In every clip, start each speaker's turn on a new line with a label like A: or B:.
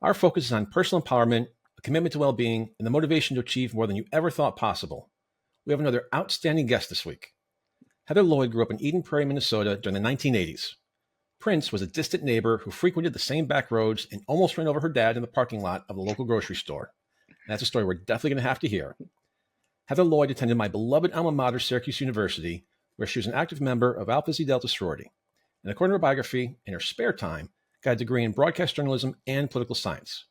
A: Our focus is on personal empowerment, a commitment to well-being, and the motivation to achieve more than you ever thought possible. We have another outstanding guest this week. Heather Lloyd grew up in Eden Prairie, Minnesota during the 1980s. Prince was a distant neighbor who frequented the same back roads and almost ran over her dad in the parking lot of the local grocery store. That's a story we're definitely going to have to hear. Heather Lloyd attended my beloved alma mater, Syracuse University, where she was an active member of Alpha Xi Delta sorority. And according to her biography, in her spare time, got a degree in broadcast journalism and political science.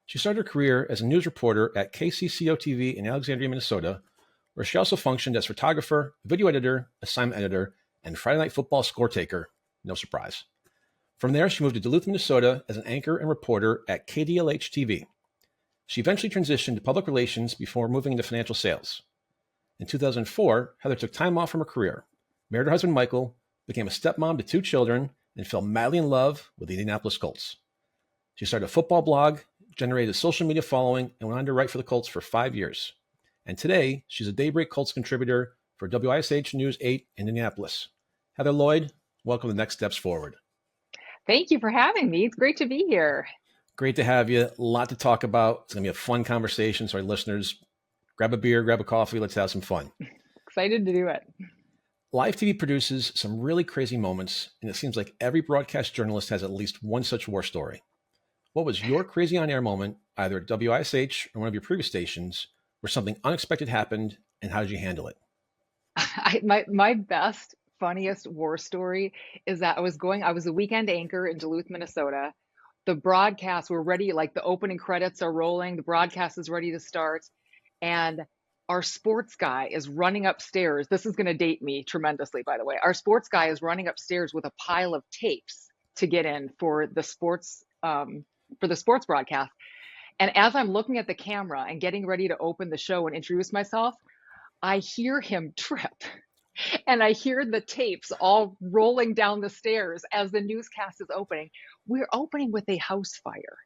A: She started her career as a news reporter at KCCO-TV in Alexandria, Minnesota, where she also functioned as photographer, video editor, assignment editor, and Friday Night Football score taker. No surprise. From there, she moved to Duluth, Minnesota as an anchor and reporter at KDLH-TV. She eventually transitioned to public relations before moving into financial sales. In 2004, Heather took time off from her career, married her husband Michael, became a stepmom to 2 children, and fell madly in love with the Indianapolis Colts. She started a football blog, generated a social media following, and went on to write for the Colts for 5 years. And today, she's a Daybreak Colts Contributor for WISH News 8 in Indianapolis. Heather Lloyd, welcome to Next Steps Forward.
B: Thank you for having me. It's great to be here.
A: Great to have you. A lot to talk about. It's going to be a fun conversation. So our listeners, grab a beer, grab a coffee. Let's have some fun.
B: Excited to do it.
A: Live TV produces some really crazy moments, and it seems like every broadcast journalist has at least one such war story. What was your crazy on-air moment, either at WISH or one of your previous stations, where something unexpected happened, and how did you handle it?
B: My best, funniest war story is that I was a weekend anchor in Duluth, Minnesota. The broadcast, we're ready, like the opening credits are rolling, the broadcast is ready to start, and our sports guy is running upstairs. This is going to date me tremendously, by the way. Our sports guy is running upstairs with a pile of tapes to get in for the sports broadcast. And as I'm looking at the camera and getting ready to open the show and introduce myself, I hear him trip. And I hear the tapes all rolling down the stairs as the newscast is opening. We're opening with a house fire.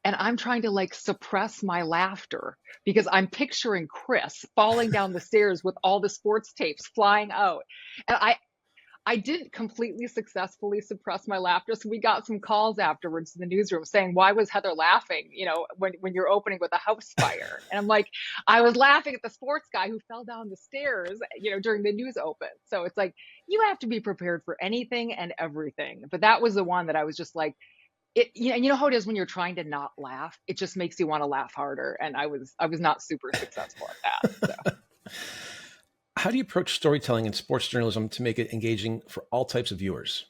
B: And I'm trying to suppress my laughter because I'm picturing Chris falling down the stairs with all the sports tapes flying out. And I didn't completely successfully suppress my laughter. So we got some calls afterwards in the newsroom saying, why was Heather laughing, when you're opening with a house fire? And I'm like, I was laughing at the sports guy who fell down the stairs, during the news open. So it's like, you have to be prepared for anything and everything. But that was the one that I was just like, you know how it is when you're trying to not laugh, it just makes you want to laugh harder. And I was not super successful at that. So.
A: How do you approach storytelling in sports journalism to make it engaging for all types of viewers?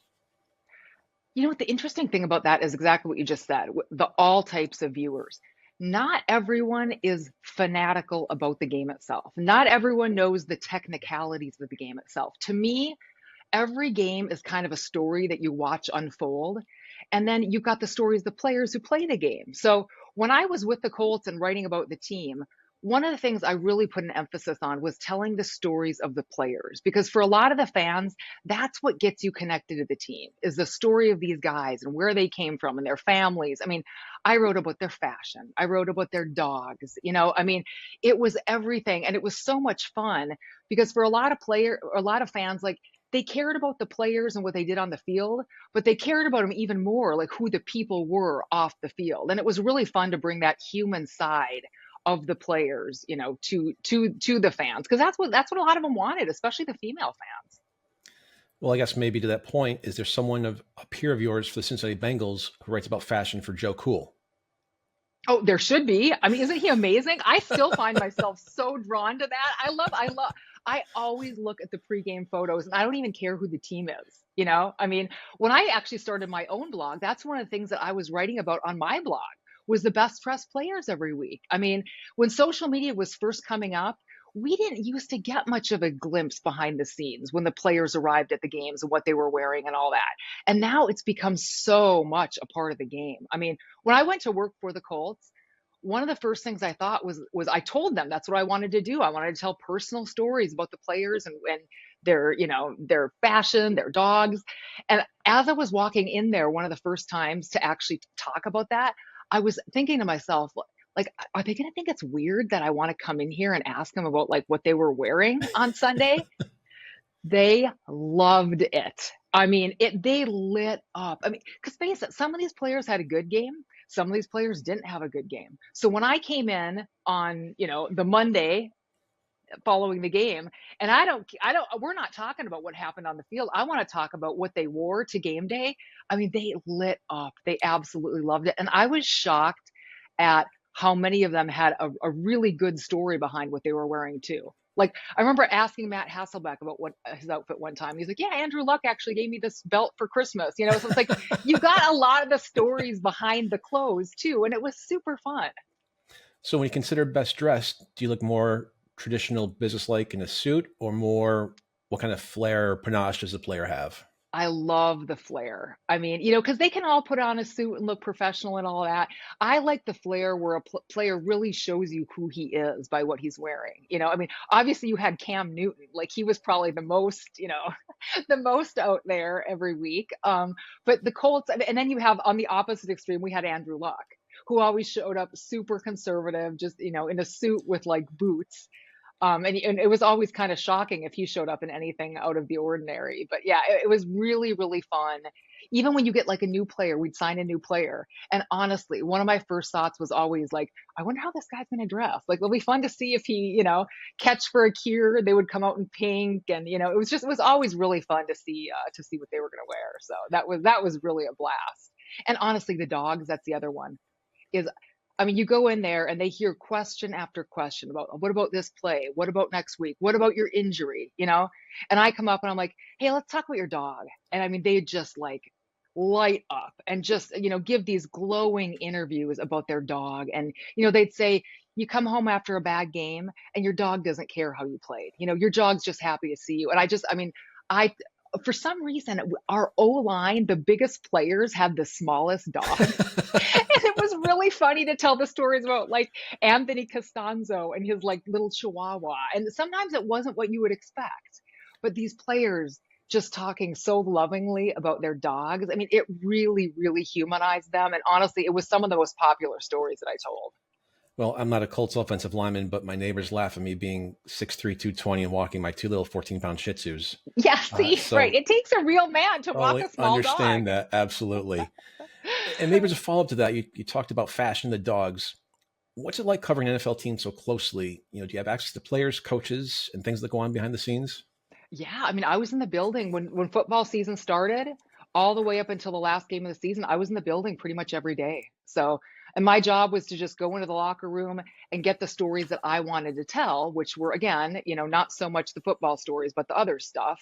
B: You know what, the interesting thing about that is exactly what you just said, the all types of viewers. Not everyone is fanatical about the game itself. Not everyone knows the technicalities of the game itself. To me, every game is kind of a story that you watch unfold. And then you've got the stories of the players who play the game. So when I was with the Colts and writing about the team, one of the things I really put an emphasis on was telling the stories of the players, because for a lot of the fans, that's what gets you connected to the team, is the story of these guys and where they came from and their families. I mean, I wrote about their fashion. I wrote about their dogs. It was everything. And it was so much fun because for a lot of fans, they cared about the players and what they did on the field, but they cared about them even more, like who the people were off the field. And it was really fun to bring that human side of the players, to the fans, because that's what a lot of them wanted, especially the female fans.
A: Well, I guess maybe to that point, is there someone a peer of yours for the Cincinnati Bengals who writes about fashion for Joe Cool?
B: Oh, there should be. I mean, isn't he amazing? I still find myself so drawn to that. I always look at the pregame photos and I don't even care who the team is. When I actually started my own blog, that's one of the things that I was writing about on my blog was the best dressed players every week. I mean, when social media was first coming up, we didn't used to get much of a glimpse behind the scenes when the players arrived at the games and what they were wearing and all that. And now it's become so much a part of the game. I mean, when I went to work for the Colts, one of the first things I thought was I told them that's what I wanted to do. I wanted to tell personal stories about the players and their fashion, their dogs. And as I was walking in there, one of the first times to actually talk about that, I was thinking to myself, are they going to think it's weird that I want to come in here and ask them about what they were wearing on Sunday? They loved it. I mean, they lit up. I mean, because face it, some of these players had a good game. some of these players didn't have a good game. So when I came in on, the Monday following the game, and we're not talking about what happened on the field. I want to talk about what they wore to game day. I mean, they lit up. They absolutely loved it. And I was shocked at how many of them had a really good story behind what they were wearing too. Like, I remember asking Matt Hasselbeck about what his outfit one time. He's like, yeah, Andrew Luck actually gave me this belt for Christmas. So it's like, you got a lot of the stories behind the clothes too. And it was super fun.
A: So when you consider best dressed, do you look more traditional business-like in a suit, or more what kind of flair or panache does the player have?
B: I love the flair. I mean, because they can all put on a suit and look professional and all that. I like the flair where a player really shows you who he is by what he's wearing. I mean, obviously you had Cam Newton, like he was probably the most, the most out there every week. But the Colts, and then you have on the opposite extreme, we had Andrew Luck, who always showed up super conservative, just, in a suit with like boots. And it was always kind of shocking if he showed up in anything out of the ordinary. But yeah, it was really, really fun. Even when you get like a new player, we'd sign a new player. And honestly, one of my first thoughts was always like, I wonder how this guy's going to dress. Like, it'll be fun to see if he, catch for a cure, they would come out in pink. And, it was always really fun to see what they were going to wear. So that was really a blast. And honestly, the dogs, that's the other one is, I mean, you go in there and they hear question after question about what about this play? What about next week? What about your injury? And I come up and I'm like, hey, let's talk about your dog. And I mean, they just like light up and just, give these glowing interviews about their dog. And, they'd say, you come home after a bad game and your dog doesn't care how you played. Your dog's just happy to see you. And I for some reason, our O-line, the biggest players had the smallest dog. And it was really funny to tell the stories about like Anthony Costanzo and his like little chihuahua. And sometimes it wasn't what you would expect, but these players just talking so lovingly about their dogs. I mean, it really, really humanized them. And honestly, it was some of the most popular stories that I told.
A: Well, I'm not a Colts offensive lineman, but my neighbors laugh at me being 6'3", 220 and walking my two little 14-pound Shih Tzus.
B: Yeah, see,
A: So
B: right. It takes a real man to walk
A: I
B: a small
A: understand
B: dog.
A: that, absolutely. And maybe as a follow-up to that, you talked about fashion the dogs. What's it like covering NFL teams so closely? Do you have access to players, coaches, and things that go on behind the scenes?
B: Yeah, I mean, I was in the building when football season started, all the way up until the last game of the season. I was in the building pretty much every day. So, and my job was to just go into the locker room and get the stories that I wanted to tell, which were again, not so much the football stories, but the other stuff.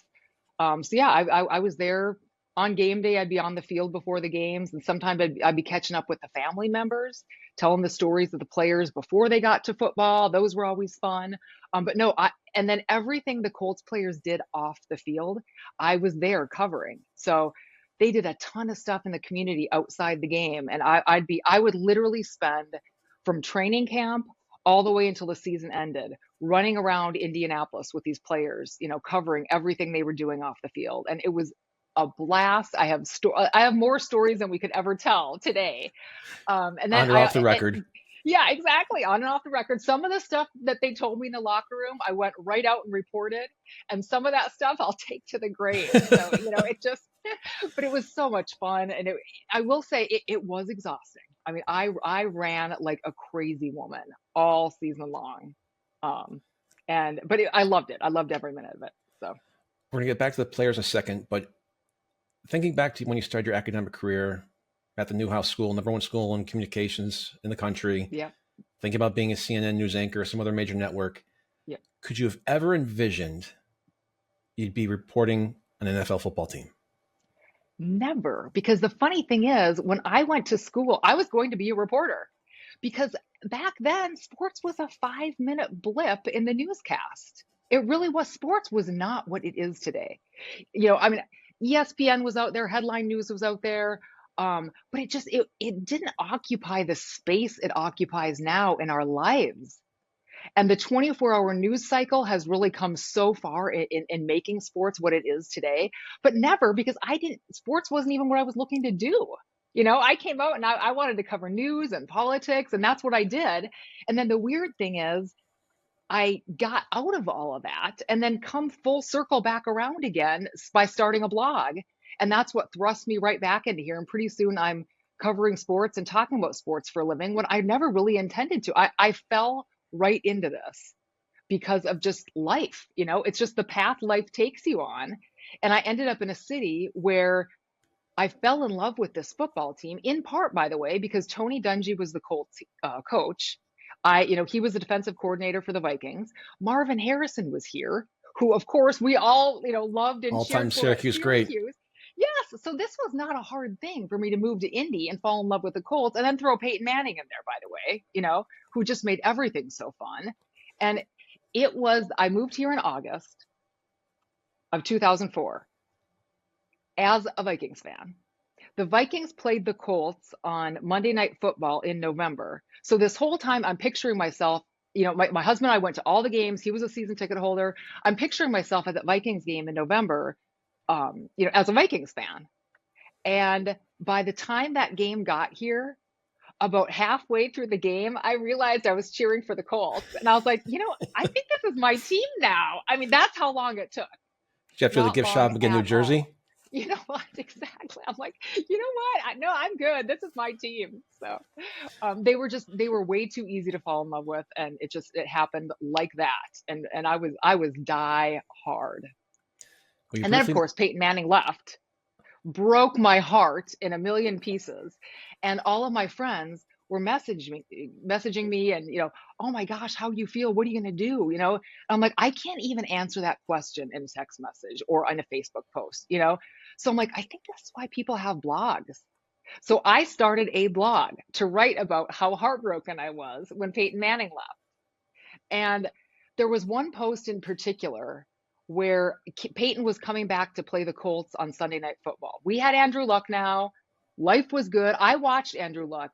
B: So yeah, I was there on game day. I'd be on the field before the games, and sometimes I'd be catching up with the family members, telling the stories of the players before they got to football. Those were always fun. But no, and then everything the Colts players did off the field, I was there covering. So they did a ton of stuff in the community outside the game, and I would literally spend from training camp all the way until the season ended running around Indianapolis with these players, covering everything they were doing off the field. And it was a blast. I have more stories than we could ever tell today. And then
A: On or off the record.
B: yeah, exactly. On and off the record. Some of the stuff that they told me in the locker room, I went right out and reported. And some of that stuff I'll take to the grave. So, it just, but it was so much fun. And I will say it was exhausting. I mean, I ran like a crazy woman all season long. I loved it. I loved every minute of it. So
A: We're going to get back to the players in a second, but thinking back to when you started your academic career at the Newhouse School, number one school in communications in the country,
B: yeah,
A: thinking about being a CNN news anchor or some other major network,
B: yeah.
A: could you have ever envisioned you'd be reporting an NFL football team?
B: Never. Because the funny thing is, when I went to school, I was going to be a reporter because back then sports was a 5-minute blip in the newscast. It really was. Sports was not what it is today. I mean, ESPN was out there, headline news was out there. But it didn't occupy the space it occupies now in our lives. And the 24-hour news cycle has really come so far in making sports what it is today, but never because sports wasn't even what I was looking to do. I came out and I wanted to cover news and politics, and that's what I did. And then the weird thing is, I got out of all of that and then come full circle back around again by starting a blog. And that's what thrust me right back into here. And pretty soon I'm covering sports and talking about sports for a living when I never really intended to. I fell right into this because of just life. It's just the path life takes you on. And I ended up in a city where I fell in love with this football team, in part, by the way, because Tony Dungy was the Colts coach. He was the defensive coordinator for the Vikings. Marvin Harrison was here, who, of course, we all, loved and
A: All-time
B: cheered for at
A: Syracuse great.
B: Syracuse. Yes, so this was not a hard thing for me to move to Indy and fall in love with the Colts, and then throw Peyton Manning in there, by the way, who just made everything so fun. And I moved here in August of 2004 as a Vikings fan. The Vikings played the Colts on Monday Night Football in November. So this whole time I'm picturing myself, my husband and I went to all the games. He was a season ticket holder. I'm picturing myself at that Vikings game in November, as a Vikings fan. And by the time that game got here, about halfway through the game, I realized I was cheering for the Colts. And I was like, I think this is my team now. I mean, that's how long it took.
A: Did you have to go to the gift shop and get a new jersey?
B: You know what? Exactly. I'm like, you know what? No, I'm good. This is my team. So they were way too easy to fall in love with. And it happened like that. And I was die hard. And then, of course, Peyton Manning left, broke my heart in a million pieces. And all of my friends were messaging me and, oh my gosh, how you feel? What are you going to do? I'm like, I can't even answer that question in a text message or on a Facebook post, So I'm like, I think that's why people have blogs. So I started a blog to write about how heartbroken I was when Peyton Manning left. And there was one post in particular where Peyton was coming back to play the Colts on Sunday Night Football. We had Andrew Luck now. Life was good. I watched Andrew Luck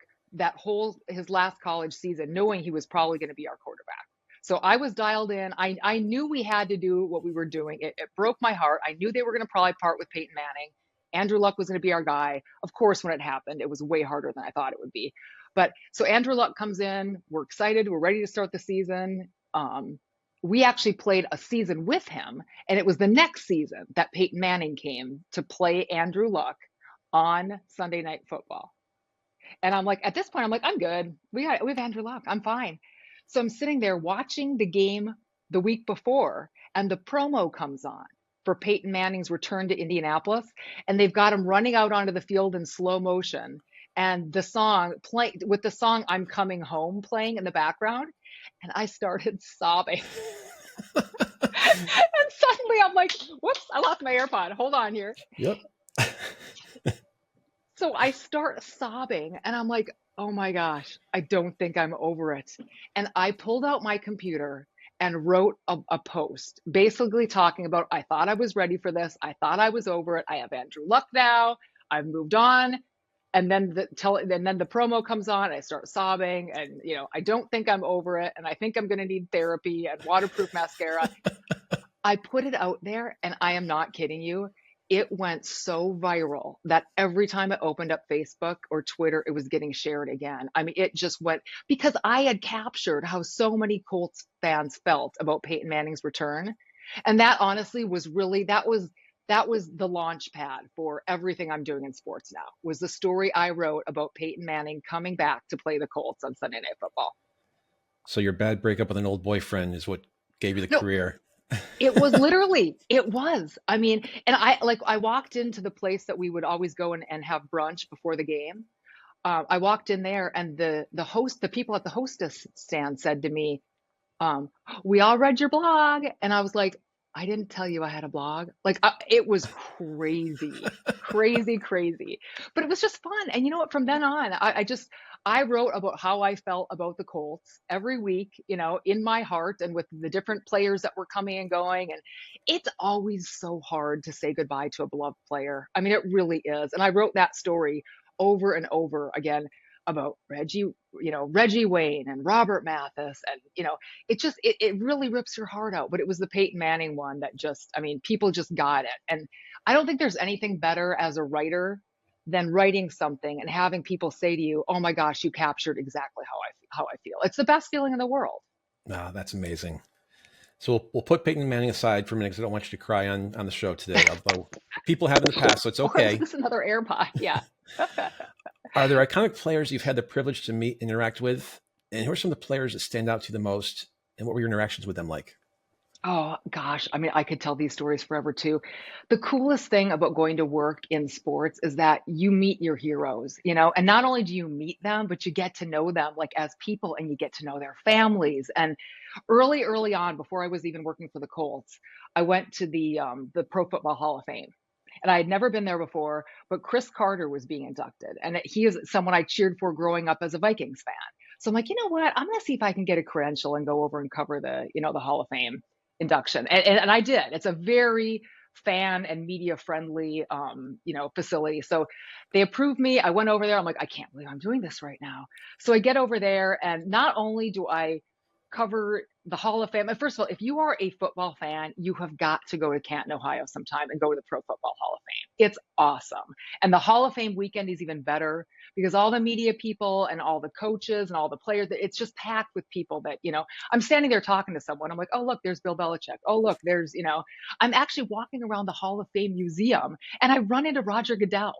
B: his last college season, knowing he was probably going to be our quarterback. So I was dialed in. I knew we had to do what we were doing. It broke my heart. I knew they were going to probably part with Peyton Manning. Andrew Luck was going to be our guy. Of course, when it happened, it was way harder than I thought it would be. But so Andrew Luck comes in. We're excited. We're ready to start the season. We actually played a season with him, and it was the next season that Peyton Manning came to play Andrew Luck on Sunday Night Football. And I'm like, at this point, I'm good. We have Andrew Luck. I'm fine. So I'm sitting there watching the game the week before, and the promo comes on for Peyton Manning's return to Indianapolis, and they've got him running out onto the field in slow motion, and the song "I'm Coming Home" playing in the background, and I started sobbing. And suddenly I'm like, whoops, I lost my AirPod. Hold on here.
A: Yep.
B: So I start sobbing, and I'm like, oh my gosh, I don't think I'm over it. And I pulled out my computer and wrote a post basically talking about, I thought I was ready for this. I thought I was over it. I have Andrew Luck now. I've moved on. And then the promo comes on, and I start sobbing, and I don't think I'm over it, and I think I'm going to need therapy and waterproof mascara. I put it out there, and I am not kidding you. It went so viral that every time I opened up Facebook or Twitter, it was getting shared again. I mean, it just went, because I had captured how so many Colts fans felt about Peyton Manning's return. And that honestly was really, that was the launch pad for everything I'm doing in sports now, was the story I wrote about Peyton Manning coming back to play the Colts on Sunday Night Football.
A: So your bad breakup with an old boyfriend is what gave you the career.
B: It was literally, it was. I mean, and I walked into the place that we would always go and have brunch before the game. I walked in there, and the people at the hostess stand said to me, we all read your blog. And I was like, I didn't tell you I had a blog. It was crazy, crazy. But it was just fun. And you know what? From then on, I wrote about how I felt about the Colts every week, in my heart, and with the different players that were coming and going. And it's always so hard to say goodbye to a beloved player. I mean, it really is. And I wrote that story over and over again about Reggie Wayne and Robert Mathis. And, it really rips your heart out. But it was the Peyton Manning one that people just got it. And I don't think there's anything better as a writer than writing something and having people say to you, oh my gosh, you captured exactly how I feel. It's the best feeling in the world.
A: No, that's amazing. So we'll put Peyton Manning aside for a minute, because I don't want you to cry on the show today, although people have in the past, so it's okay.
B: This is another AirPod, yeah.
A: Are there iconic players you've had the privilege to meet and interact with? And who are some of the players that stand out to you the most? And what were your interactions with them like?
B: Oh gosh, I mean, I could tell these stories forever too. The coolest thing about going to work in sports is that you meet your heroes, and not only do you meet them, but you get to know them like as people and you get to know their families. And early on, before I was even working for the Colts, I went to the Pro Football Hall of Fame. And I had never been there before, but Chris Carter was being inducted. And he is someone I cheered for growing up as a Vikings fan. So I'm like, you know what? I'm going to see if I can get a credential and go over and cover the Hall of Fame induction. And I did. It's a very fan and media friendly, facility. So they approved me. I went over there. I'm like, I can't believe I'm doing this right now. So I get over there, and not only do I cover the Hall of Fame. And first of all, if you are a football fan, you have got to go to Canton, Ohio sometime and go to the Pro Football Hall of Fame. It's awesome. And the Hall of Fame weekend is even better because all the media people and all the coaches and all the players, it's just packed with people that, I'm standing there talking to someone. I'm like, oh, look, there's Bill Belichick. Oh, look, I'm actually walking around the Hall of Fame museum and I run into Roger Goodell.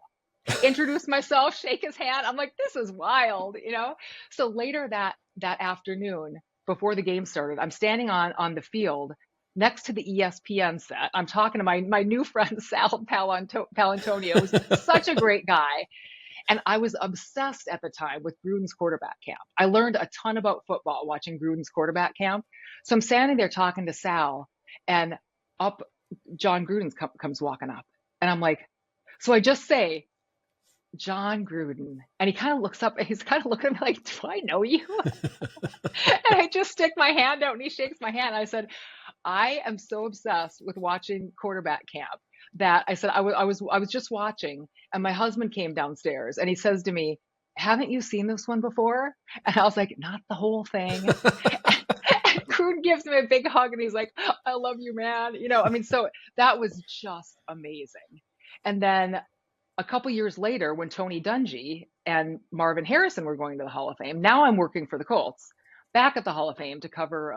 B: Introduce myself, shake his hand. I'm like, this is wild. So later that afternoon, before the game started, I'm standing on the field next to the ESPN set. I'm talking to my new friend, Sal Palantonio, who's such a great guy. And I was obsessed at the time with Gruden's quarterback camp. I learned a ton about football watching Gruden's quarterback camp. So I'm standing there talking to Sal, and up John Gruden comes walking up. And I'm like, so I just say, John Gruden. And he kind of looks up and he's kind of looking at me like, do I know you? And I just stick my hand out and he shakes my hand. I said, I am so obsessed with watching quarterback camp that I said, I was just watching, and my husband came downstairs and he says to me, haven't you seen this one before? And I was like, not the whole thing. And Gruden gives me a big hug and he's like, I love you, man. So that was just amazing. And then a couple years later, when Tony Dungy and Marvin Harrison were going to the Hall of Fame, now I'm working for the Colts, back at the Hall of Fame to cover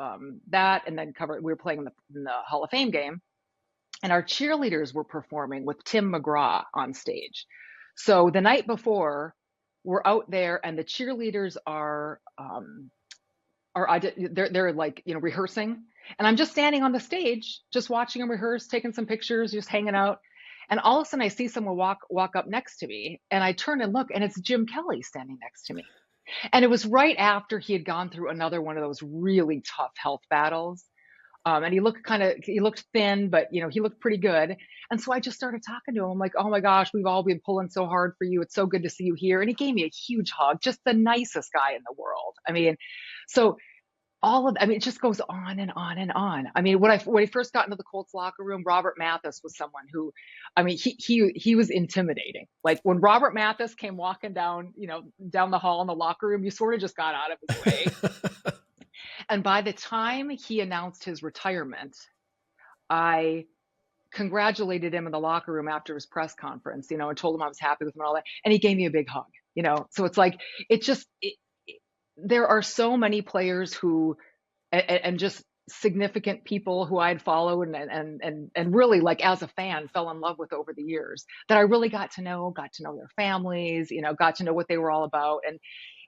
B: that, and then we were playing in the Hall of Fame game, and our cheerleaders were performing with Tim McGraw on stage. So the night before, we're out there, and the cheerleaders they're like rehearsing, and I'm just standing on the stage, just watching them rehearse, taking some pictures, just hanging out. And all of a sudden I see someone walk up next to me, and I turn and look, and it's Jim Kelly standing next to me. And it was right after he had gone through another one of those really tough health battles. And he looked thin, but he looked pretty good. And so I just started talking to him. I'm like, oh my gosh, we've all been pulling so hard for you. It's so good to see you here. And he gave me a huge hug, just the nicest guy in the world. So it just goes on and on and on. When I first got into the Colts locker room, Robert Mathis was someone who, he was intimidating. Like when Robert Mathis came walking down the hall in the locker room, you sort of just got out of his way. And by the time he announced his retirement, I congratulated him in the locker room after his press conference, and told him I was happy with him and all that. And he gave me a big hug, So it's like, there are so many players who, and just significant people who I'd followed and really, like, as a fan, fell in love with over the years, that I really got to know their families, got to know what they were all about. And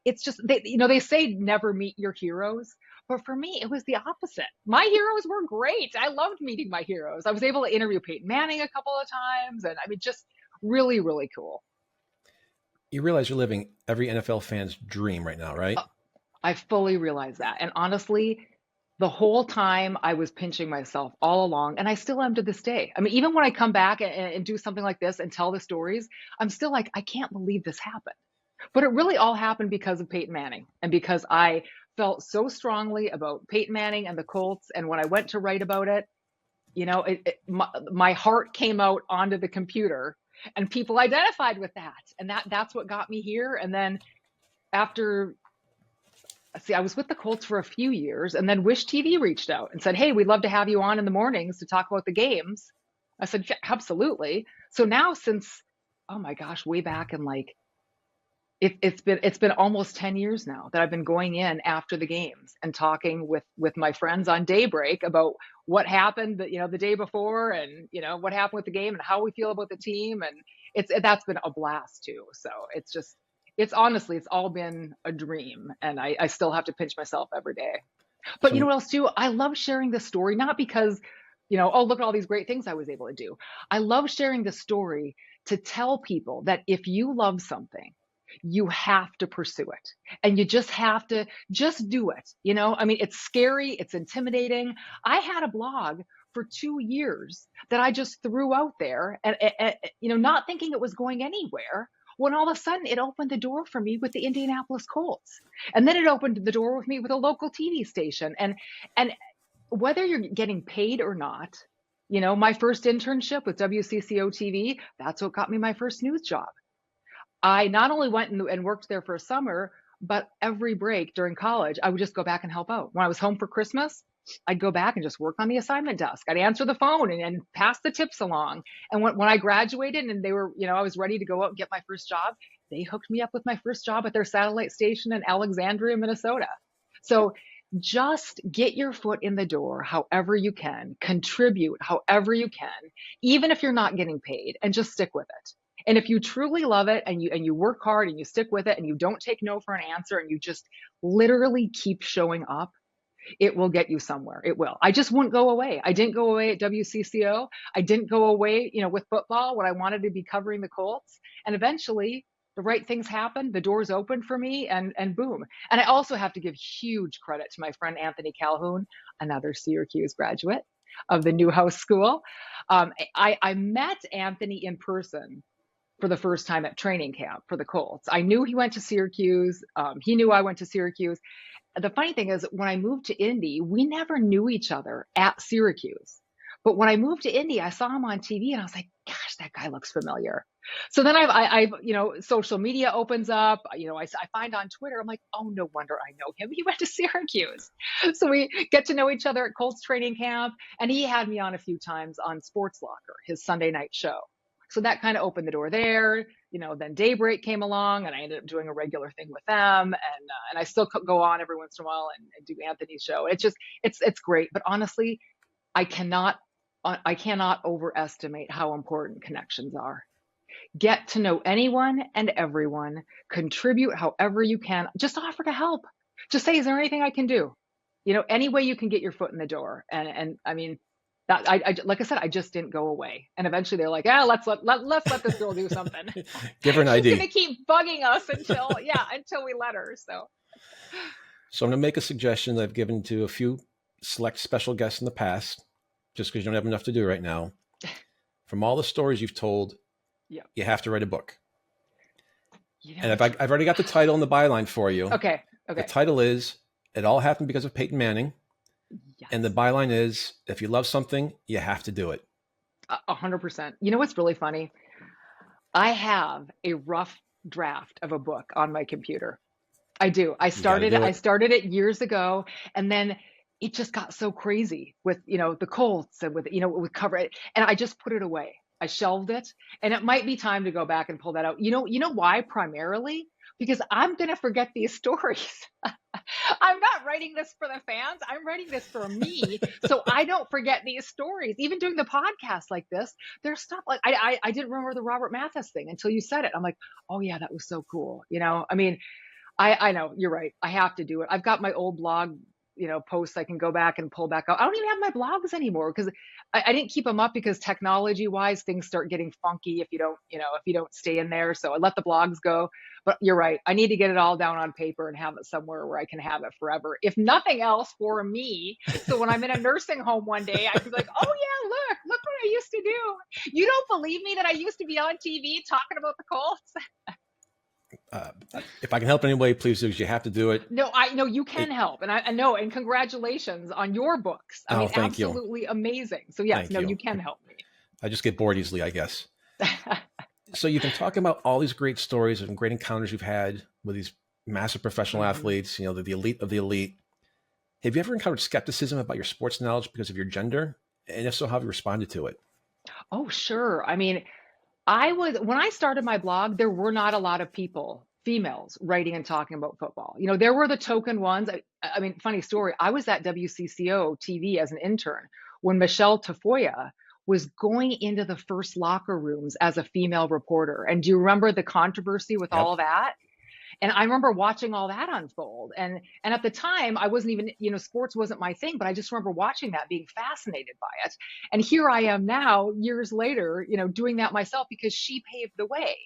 B: it's just, they say never meet your heroes. But for me, it was the opposite. My heroes were great. I loved meeting my heroes. I was able to interview Peyton Manning a couple of times. And just really, really cool.
A: You realize you're living every NFL fan's dream right now, right?
B: I fully realize that. And honestly, the whole time I was pinching myself all along, and I still am to this day. Even when I come back and do something like this and tell the stories, I'm still like, I can't believe this happened. But it really all happened because of Peyton Manning, and because I felt so strongly about Peyton Manning and the Colts. And when I went to write about it, my heart came out onto the computer, and people identified with that. And that's what got me here. And then I was with the Colts for a few years, and then Wish TV reached out and said, hey, we'd love to have you on in the mornings to talk about the games. I said, yeah, absolutely. So now since, oh my gosh, way back in it's been almost 10 years now that I've been going in after the games and talking with my friends on Daybreak about what happened, the day before, and, what happened with the game and how we feel about the team. And that's been a blast too. So it's honestly, it's all been a dream, and I still have to pinch myself every day. But you know
A: So
B: what else too? I love sharing this story, not because, oh, look at all these great things I was able to do. I love sharing the story to tell people that if you love something, you have to pursue it, and you just have to just do it. I mean, it's scary, it's intimidating. I had a blog for 2 years that I just threw out there, and not thinking it was going anywhere. When all of a sudden it opened the door for me with the Indianapolis Colts, and then it opened the door with me with a local TV station, and whether you're getting paid or not, my first internship with WCCO TV, that's what got me my first news job. I not only went and worked there for a summer, but every break during college, I would just go back and help out. When I was home for Christmas, I'd go back and just work on the assignment desk. I'd answer the phone and pass the tips along. And when I graduated and they were, I was ready to go out and get my first job, they hooked me up with my first job at their satellite station in Alexandria, Minnesota. So just get your foot in the door however you can, contribute however you can, even if you're not getting paid, and just stick with it. And if you truly love it and you work hard and you stick with it and you don't take no for an answer and you just literally keep showing up, it will get you somewhere. It will. I just wouldn't go away. I didn't go away at WCCO. I didn't go away, with football when I wanted to be covering the Colts. And eventually the right things happened. The doors opened for me, and boom. And I also have to give huge credit to my friend Anthony Calhoun, another Syracuse graduate of the Newhouse School. I met Anthony in person for the first time at training camp for the Colts. I knew he went to Syracuse. He knew I went to Syracuse. The funny thing is, when I moved to Indy, we never knew each other at Syracuse. But when I moved to Indy, I saw him on TV and I was like, gosh, that guy looks familiar. So then I've social media opens up, I find on Twitter, I'm like, oh, no wonder I know him. He went to Syracuse. So we get to know each other at Colts training camp. And he had me on a few times on Sports Locker, his Sunday night show. So that kind of opened the door there. Then Daybreak came along and I ended up doing a regular thing with them. And I still go on every once in a while and do Anthony's show. It's great. But honestly, I cannot overestimate how important connections are. Get to know anyone and everyone, contribute however you can, just offer to help. Just say, is there anything I can do? Any way you can get your foot in the door. And I mean, that like I said, I just didn't go away. And eventually they're like, let's let this girl do something.
A: give her an ID.
B: She's gonna keep bugging us until we let her. So
A: I'm gonna make a suggestion that I've given to a few select special guests in the past, just because you don't have enough to do right now. From all the stories you've told, you have to write a book. And I've already got the title and the byline for you.
B: Okay.
A: The title is "It All Happened Because of Peyton Manning." Yes. And the byline is, if you love something, you have to do it.
B: 100%. You know what's really funny? I have a rough draft of a book on my computer. I do. I started it years ago, and then it just got so crazy with, the Colts and with cover it. And I just put it away. I shelved it, and it might be time to go back and pull that out. You know why? Primarily because I'm going to forget these stories. I'm not writing this for the fans. I'm writing this for me. So I don't forget these stories. Even doing the podcast like this, there's stuff like, I didn't remember the Robert Mathis thing until you said it. I'm like, oh yeah, that was so cool. I mean, I know you're right. I have to do it. I've got my old blog, posts I can go back and pull back out. I don't even have my blogs anymore because I didn't keep them up because technology wise, things start getting funky if you don't stay in there. So I let the blogs go. But you're right. I need to get it all down on paper and have it somewhere where I can have it forever. If nothing else, for me. So when I'm in a nursing home one day, I can be like, oh yeah, look what I used to do. You don't believe me that I used to be on TV talking about the Colts?
A: If I can help in any way, please do, because you have to do it.
B: No, I know you can help. And I know, and congratulations on your books. I mean,
A: thank
B: absolutely you. Amazing. So yes, you can help me.
A: I just get bored easily, I guess. So you've been talking about all these great stories and great encounters you've had with these massive professional athletes, the elite of the elite. Have you ever encountered skepticism about your sports knowledge because of your gender? And if so, how have you responded to it?
B: Oh, sure. I mean, when I started my blog, there were not a lot of people, females, writing and talking about football. There were the token ones. I mean, funny story. I was at WCCO TV as an intern when Michelle Tafoya was going into the first locker rooms as a female reporter. And do you remember the controversy with all of that? And I remember watching all that unfold. And at the time, I wasn't even, sports wasn't my thing, but I just remember watching that, being fascinated by it. And here I am now, years later, doing that myself because she paved the way.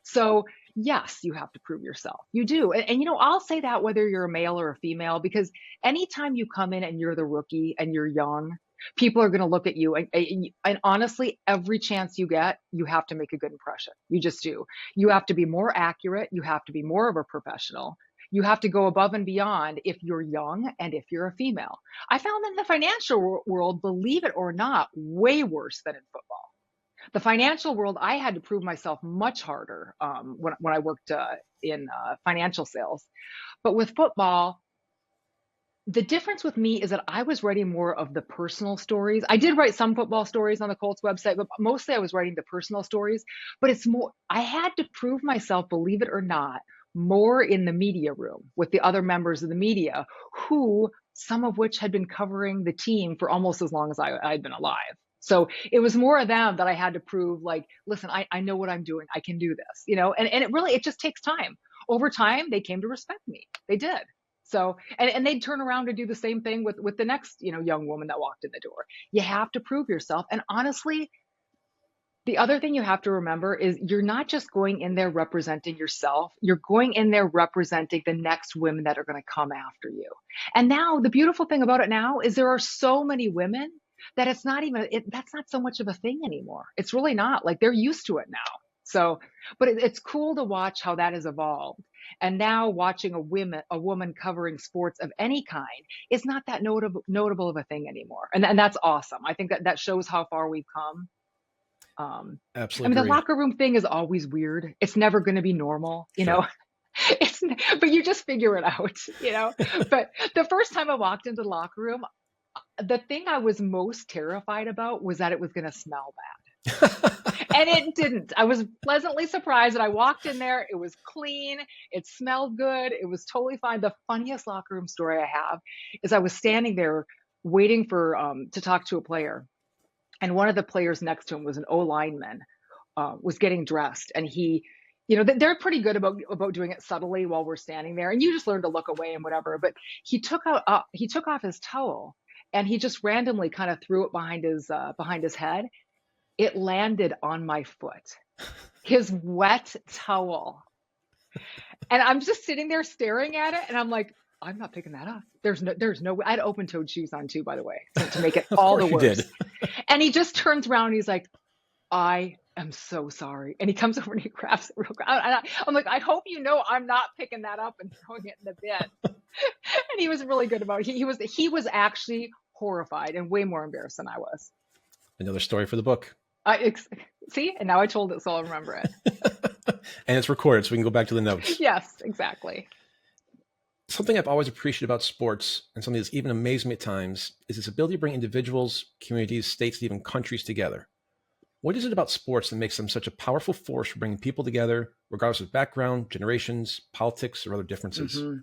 B: So yes, you have to prove yourself. You do. And I'll say that whether you're a male or a female, because anytime you come in and you're the rookie and you're young, people are going to look at you. And honestly, every chance you get, you have to make a good impression. You just do. You have to be more accurate. You have to be more of a professional. You have to go above and beyond if you're young and if you're a female. I found in the financial world, believe it or not, way worse than in football. The financial world, I had to prove myself much harder when I worked in financial sales. But with football, the difference with me is that I was writing more of the personal stories. I did write some football stories on the Colts website, but mostly I was writing the personal stories. But it's more, I had to prove myself, believe it or not, more in the media room with the other members of the media, who some of which had been covering the team for almost as long as I'd been alive. So it was more of them that I had to prove, like, listen, I know what I'm doing. I can do this, and it just takes time. Over time, they came to respect me. They did. So, and they'd turn around to do the same thing with the next, young woman that walked in the door. You have to prove yourself. And honestly, the other thing you have to remember is you're not just going in there representing yourself. You're going in there representing the next women that are going to come after you. And now the beautiful thing about it now is there are so many women that it's not even, that's not so much of a thing anymore. It's really not. Like, they're used to it now. So, but it's cool to watch how that has evolved. And now watching a woman covering sports of any kind is not that notable of a thing anymore. And that's awesome. I think that shows how far we've come.
A: Absolutely
B: The
A: agree.
B: locker room thing is always weird. It's never going to be normal,
A: Sure.
B: but you just figure it out, But the first time I walked into the locker room, the thing I was most terrified about was that it was going to smell bad. And it didn't. I was pleasantly surprised that I walked in there. It was clean. It smelled good. It was totally fine. The funniest locker room story I have is I was standing there waiting for to talk to a player. And one of the players next to him was an O lineman, was getting dressed. And he, they're pretty good about doing it subtly while we're standing there. And you just learn to look away and whatever. But he took off his towel and he just randomly kind of threw it behind his head. It landed on my foot, his wet towel. And I'm just sitting there staring at it. And I'm like, I'm not picking that up. There's no way. I had open-toed shoes on too, by the way, to make it all the worse. And he just turns around and he's like, I am so sorry. And he comes over and he grabs it real quick. I'm like, I hope you know I'm not picking that up and throwing it in the bin. And he was really good about it. He was actually horrified and way more embarrassed than I was.
A: Another story for the book.
B: See, and now I told it, so I'll remember it.
A: And it's recorded, so we can go back to the notes.
B: Yes, exactly.
A: Something I've always appreciated about sports, and something that's even amazed me at times, is its ability to bring individuals, communities, states, and even countries together. What is it about sports that makes them such a powerful force for bringing people together, regardless of background, generations, politics, or other differences?
B: Mm-hmm.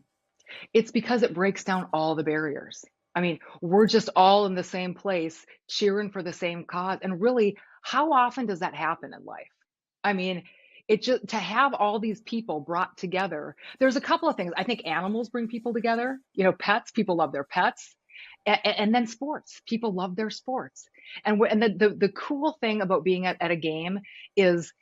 B: It's because it breaks down all the barriers. I mean, we're just all in the same place, cheering for the same cause. And really, how often does that happen in life? I mean, to have all these people brought together. There's a couple of things. I think animals bring people together. Pets, people love their pets. And then sports, people love their sports. And the cool thing about being at a game is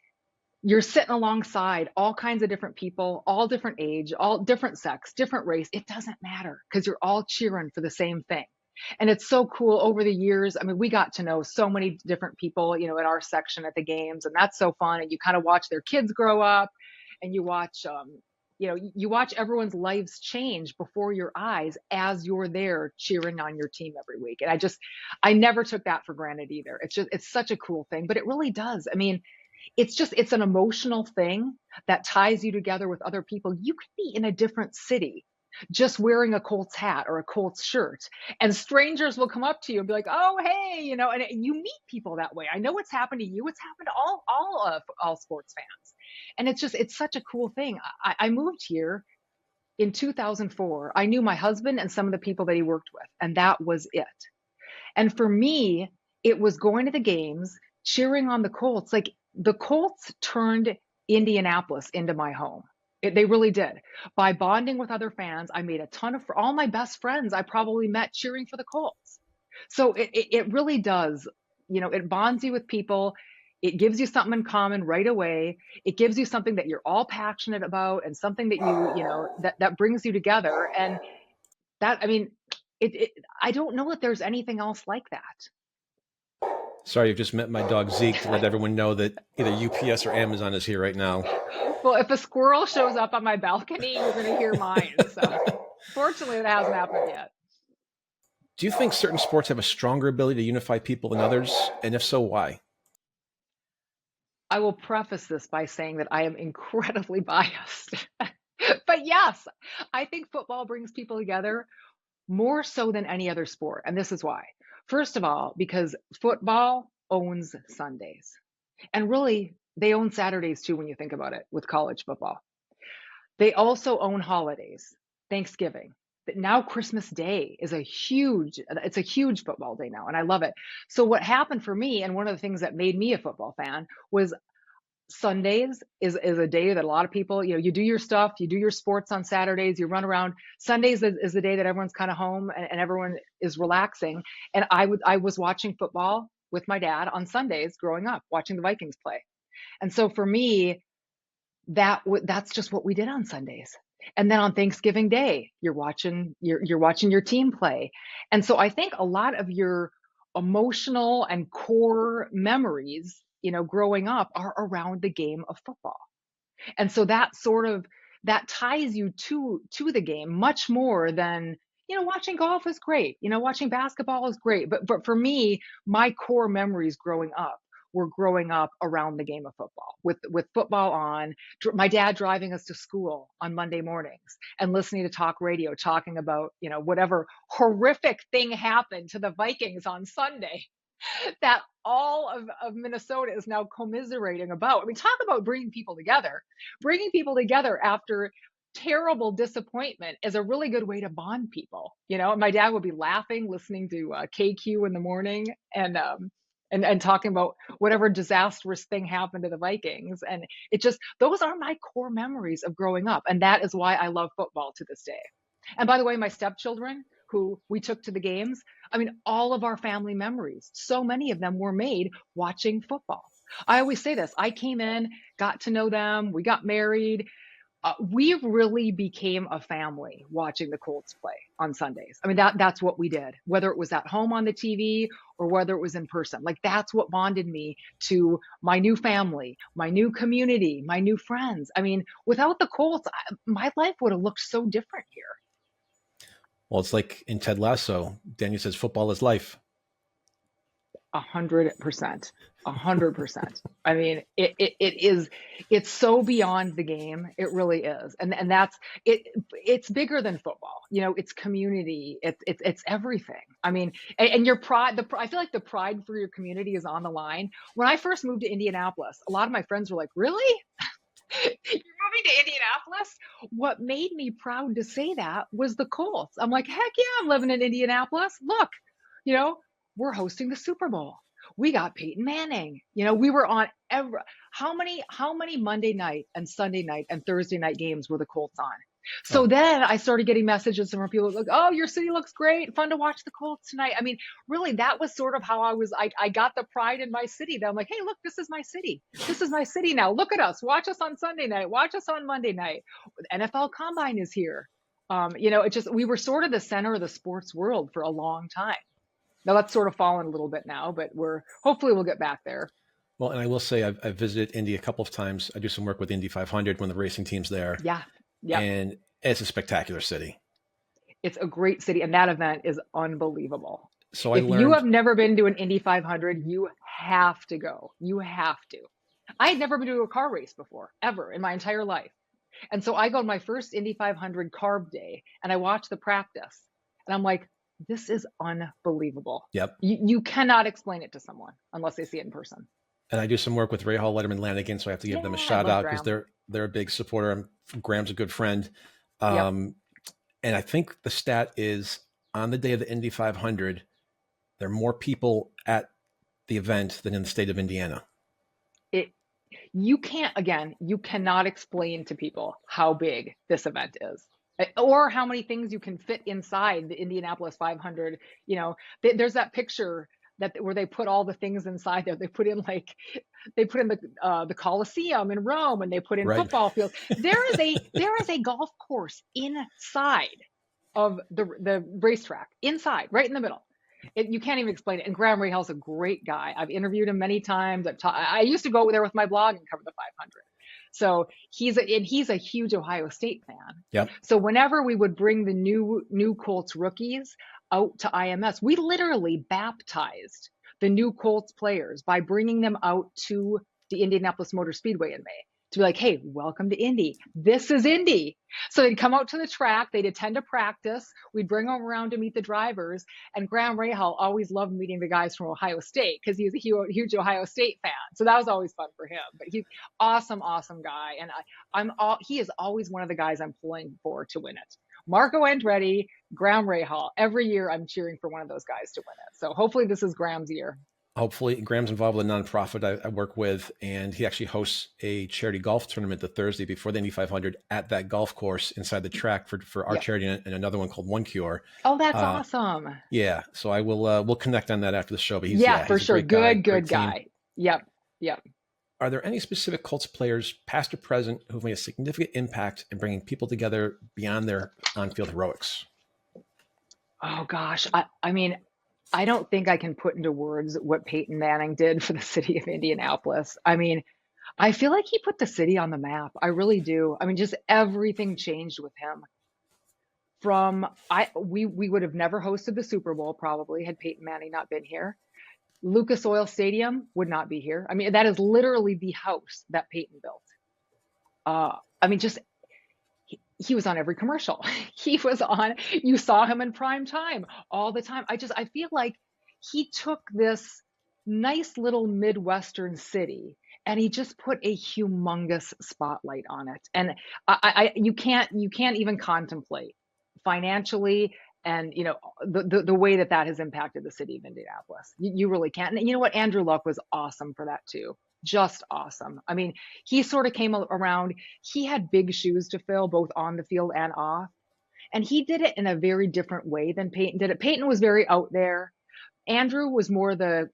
B: you're sitting alongside all kinds of different people, all different age, all different sex, different race. It doesn't matter because you're all cheering for the same thing. And it's so cool over the years. I mean, we got to know so many different people, in our section at the games, and that's so fun. And you kind of watch their kids grow up, and you watch, you watch everyone's lives change before your eyes as you're there cheering on your team every week. And I never took that for granted either. It's such a cool thing, but it really does. I mean, it's an emotional thing that ties you together with other people. You could be in a different city just wearing a Colts hat or a Colts shirt, and strangers will come up to you and be like, oh, hey, and you meet people that way. I know what's happened to you. It's happened to all sports fans. And it's such a cool thing. I moved here in 2004. I knew my husband and some of the people that he worked with, and that was it. And for me, it was going to the games, cheering on the Colts. Like, the Colts turned Indianapolis into my home. They really did. By bonding with other fans, I made a ton of all my best friends I probably met cheering for the Colts. So it really does, it bonds you with people. It gives you something in common right away. It gives you something that you're all passionate about and something that that brings you together. And that, I mean, I don't know that there's anything else like that.
A: Sorry, you've just met my dog Zeke to let everyone know that either UPS or Amazon is here right now.
B: Well, if a squirrel shows up on my balcony, you're going to hear mine. So fortunately, that hasn't happened yet.
A: Do you think certain sports have a stronger ability to unify people than others? And if so, why?
B: I will preface this by saying that I am incredibly biased. But yes, I think football brings people together more so than any other sport. And this is why. First of all, because football owns Sundays. And really, they own Saturdays too when you think about it with college football. They also own holidays, Thanksgiving. But now Christmas Day is it's a huge football day now, and I love it. So what happened for me, and one of the things that made me a football fan, was Sundays is a day that a lot of people, you do your stuff, you do your sports on Saturdays, you run around. Sundays is the day that everyone's kind of home and everyone is relaxing. And I was watching football with my dad on Sundays growing up, watching the Vikings play. And so for me, that's just what we did on Sundays. And then on Thanksgiving Day, you're watching your team play. And so I think a lot of your emotional and core memories, growing up are around the game of football. And so that ties you to the game much more than, watching golf is great. Watching basketball is great. But for me, my core memories growing up were growing up around the game of football with football on, my dad driving us to school on Monday mornings and listening to talk radio, talking about, whatever horrific thing happened to the Vikings on Sunday that all of Minnesota is now commiserating about. I mean, talk about bringing people together. Bringing people together after terrible disappointment is a really good way to bond people. My dad would be laughing, listening to KQ in the morning and talking about whatever disastrous thing happened to the Vikings. And those are my core memories of growing up. And that is why I love football to this day. And by the way, my stepchildren, who we took to the games, I mean, all of our family memories, so many of them were made watching football. I always say this, I came in, got to know them, we got married. We really became a family watching the Colts play on Sundays. I mean, that's what we did, whether it was at home on the TV or whether it was in person. Like, that's what bonded me to my new family, my new community, my new friends. I mean, without the Colts, my life would have looked so different here.
A: Well, it's like in Ted Lasso, Daniel says football is life.
B: 100%. 100%. I mean, it's so beyond the game. It really is. And that's it. It's bigger than football. It's community. It's everything. I mean, and your pride, I feel like the pride for your community is on the line. When I first moved to Indianapolis, a lot of my friends were like, "Really? You're moving to Indianapolis?" What made me proud to say that was the Colts. I'm like, heck yeah, I'm living in Indianapolis. Look, we're hosting the Super Bowl. We got Peyton Manning. We were on how many Monday night and Sunday night and Thursday night games were the Colts on? So then I started getting messages from people like, "Oh, your city looks great. Fun to watch the Colts tonight." I mean, really, that was sort of how I got the pride in my city that I'm like, "Hey, look, this is my city. This is my city now. Look at us. Watch us on Sunday night. Watch us on Monday night. NFL Combine is here." We were sort of the center of the sports world for a long time. Now that's sort of fallen a little bit now, but hopefully we'll get back there.
A: Well, and I will say I've visited Indy a couple of times. I do some work with Indy 500 when the racing team's there.
B: Yeah. Yeah.
A: And it's a spectacular city.
B: It's a great city. And that event is unbelievable.
A: So
B: if you have never been to an Indy 500, you have to go. You have to. I had never been to a car race before, ever in my entire life. And so I go on my first Indy 500 carb day and I watch the practice and I'm like, this is unbelievable.
A: Yep.
B: You cannot explain it to someone unless they see it in person.
A: And I do some work with Ray Hall, Letterman, Lanigan, so I have to give them a shout out because they're a big supporter. Graham's a good friend. And I think the stat is on the day of the Indy 500, there are more people at the event than in the state of Indiana.
B: You can't, again, you cannot explain to people how big this event is, or how many things you can fit inside the Indianapolis 500. You know, there's that picture where they put all the things inside there. They put in the Colosseum in Rome, and they put in
A: Right.
B: football fields. There is a golf course inside of the racetrack, inside, right in the middle. You can't even explain it. And Graham Rahal's a great guy. I've interviewed him many times. I used to go there with my blog and cover the 500. So he's a huge Ohio State fan.
A: Yep.
B: So whenever we would bring the new Colts rookies out to IMS, we literally baptized the new Colts players by bringing them out to the Indianapolis Motor Speedway in May to be like, hey, welcome to Indy. This is Indy. So they'd come out to the track, they'd attend a practice, we'd bring them around to meet the drivers. And Graham Rahal always loved meeting the guys from Ohio State because he was a huge Ohio State fan. So that was always fun for him. But he's awesome, awesome guy. And he is always one of the guys I'm pulling for to win it. Marco Andretti, Graham Rahal. Every year I'm cheering for one of those guys to win it. So hopefully this is Graham's year.
A: Hopefully. Graham's involved with a nonprofit I work with, and he actually hosts a charity golf tournament the Thursday before the Indy 500 at that golf course inside the track for our charity, and another one called One Cure.
B: Oh, that's awesome.
A: Yeah. So I will, we'll connect on that after the show. But
B: he's for sure. Good guy. Yep.
A: Are there any specific Colts players, past or present, who've made a significant impact in bringing people together beyond their on-field heroics?
B: Oh gosh. I mean, I don't think I can put into words what Peyton Manning did for the city of Indianapolis. I mean, I feel like he put the city on the map. I really do. I mean, just everything changed with him. We would have never hosted the Super Bowl probably had Peyton Manning not been here. Lucas Oil Stadium would not be here. I mean, that is literally the house that Peyton built. I mean, just he was on every commercial. You saw him in prime time all the time. I feel like he took this nice little Midwestern city and he just put a humongous spotlight on it. And you can't even contemplate financially and, you know, the way that has impacted the city of Indianapolis. You really can't. And you know what? Andrew Luck was awesome for that too. Just awesome. I mean, he sort of came around. He had big shoes to fill, both on the field and off. And he did it in a very different way than Peyton did it. Peyton was very out there. Andrew was more the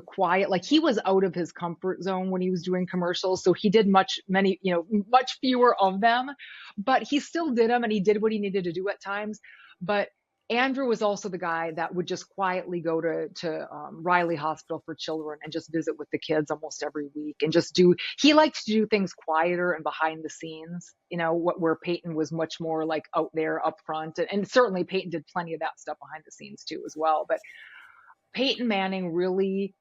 B: quiet, like he was out of his comfort zone when he was doing commercials. So he did much fewer of them, but he still did them and he did what he needed to do at times. But Andrew was also the guy that would just quietly go to Riley Hospital for Children and just visit with the kids almost every week and he liked to do things quieter and behind the scenes, you know, where Peyton was much more like out there up front. And certainly Peyton did plenty of that stuff behind the scenes too as well. But Peyton Manning really,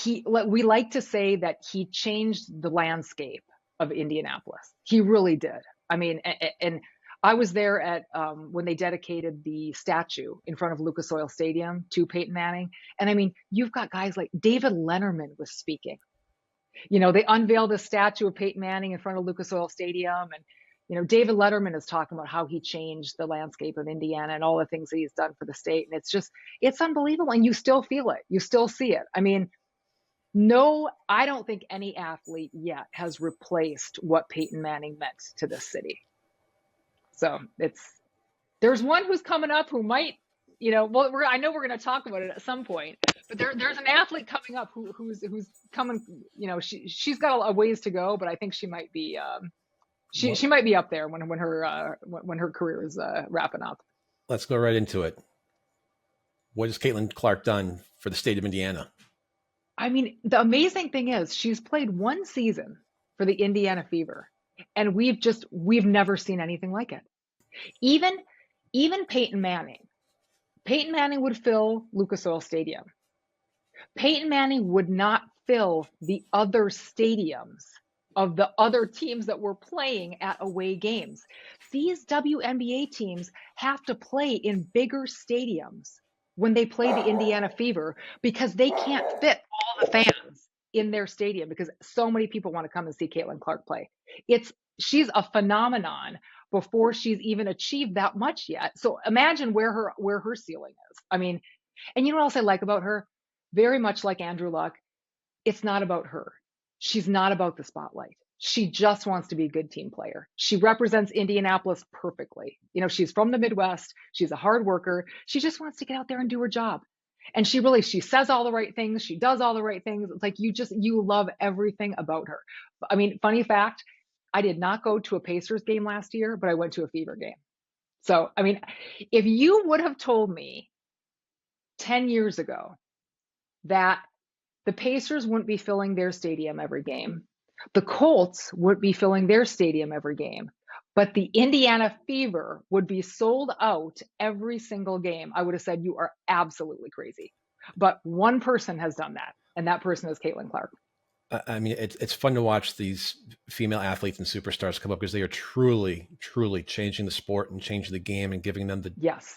B: we like to say that he changed the landscape of Indianapolis. He really did. I mean, and I was there at when they dedicated the statue in front of Lucas Oil Stadium to Peyton Manning. And I mean, you've got guys like David Letterman was speaking. You know, they unveiled a statue of Peyton Manning in front of Lucas Oil Stadium. And, you know, David Letterman is talking about how he changed the landscape of Indiana and all the things that he's done for the state. And it's unbelievable. And you still feel it. You still see it. I mean, no, I don't think any athlete yet has replaced what Peyton Manning meant to this city. So there's one who's coming up who might, you know, well, I know we're going to talk about it at some point, but there's an athlete coming up who's coming, you know, she's got a ways to go, but I think she might be, she might be up there when her career is wrapping up.
A: Let's go right into it. What has Caitlin Clark done for the state of Indiana?
B: I mean, the amazing thing is she's played one season for the Indiana Fever. And we've never seen anything like it. Even Peyton Manning would fill Lucas Oil Stadium. Peyton Manning would not fill the other stadiums of the other teams that were playing at away games. These WNBA teams have to play in bigger stadiums when they play the Indiana Fever because they can't fit all the fans in their stadium because so many people want to come and see Caitlin Clark play. She's a phenomenon before she's even achieved that much yet. So imagine where her ceiling is. I mean, and you know what else I like about her? Very much like Andrew Luck, it's not about her. She's not about the spotlight. She just wants to be a good team player. She represents Indianapolis perfectly. She's from the Midwest. She's a hard worker. She just wants to get out there and do her job. And she says all the right things. She does all the right things. It's like you love everything about her. I mean, funny fact, I did not go to a Pacers game last year, but I went to a Fever game. So, I mean, if you would have told me 10 years ago that the Pacers wouldn't be filling their stadium every game, the Colts would be filling their stadium every game, but the Indiana Fever would be sold out every single game, I would have said you are absolutely crazy. But one person has done that, and that person is Caitlin Clark.
A: I mean, it's fun to watch these female athletes and superstars come up because they are truly, truly changing the sport and changing the game and giving them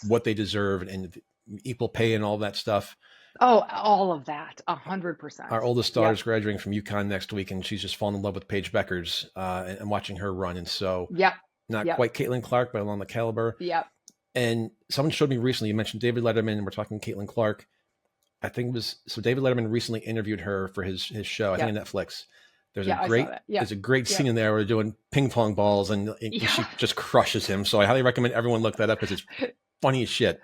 A: what they deserve and equal pay and all that stuff.
B: Oh, all of that, 100%.
A: Our oldest daughter is graduating from UConn next week, and she's just fallen in love with Paige Beckers and watching her run. And so, not quite Caitlin Clark, but along the caliber. And someone showed me recently, you mentioned David Letterman, and we're talking Caitlin Clark. I think it was, so David Letterman recently interviewed her for his show, I think on Netflix. There's a great scene in there where they're doing ping pong balls and she just crushes him. So I highly recommend everyone look that up because it's funny as shit.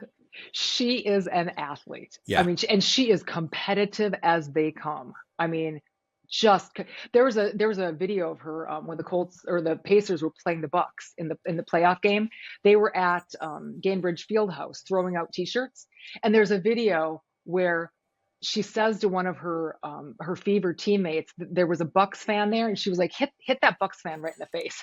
B: She is an athlete. I mean, and she is competitive as they come. I mean, there was a video of her when the Colts or the Pacers were playing the Bucks in the playoff game. They were at Gainbridge Fieldhouse throwing out T-shirts, and there's a video where she says to one of her Fever teammates, there was a Bucks fan there, and she was like, hit that Bucks fan right in the face.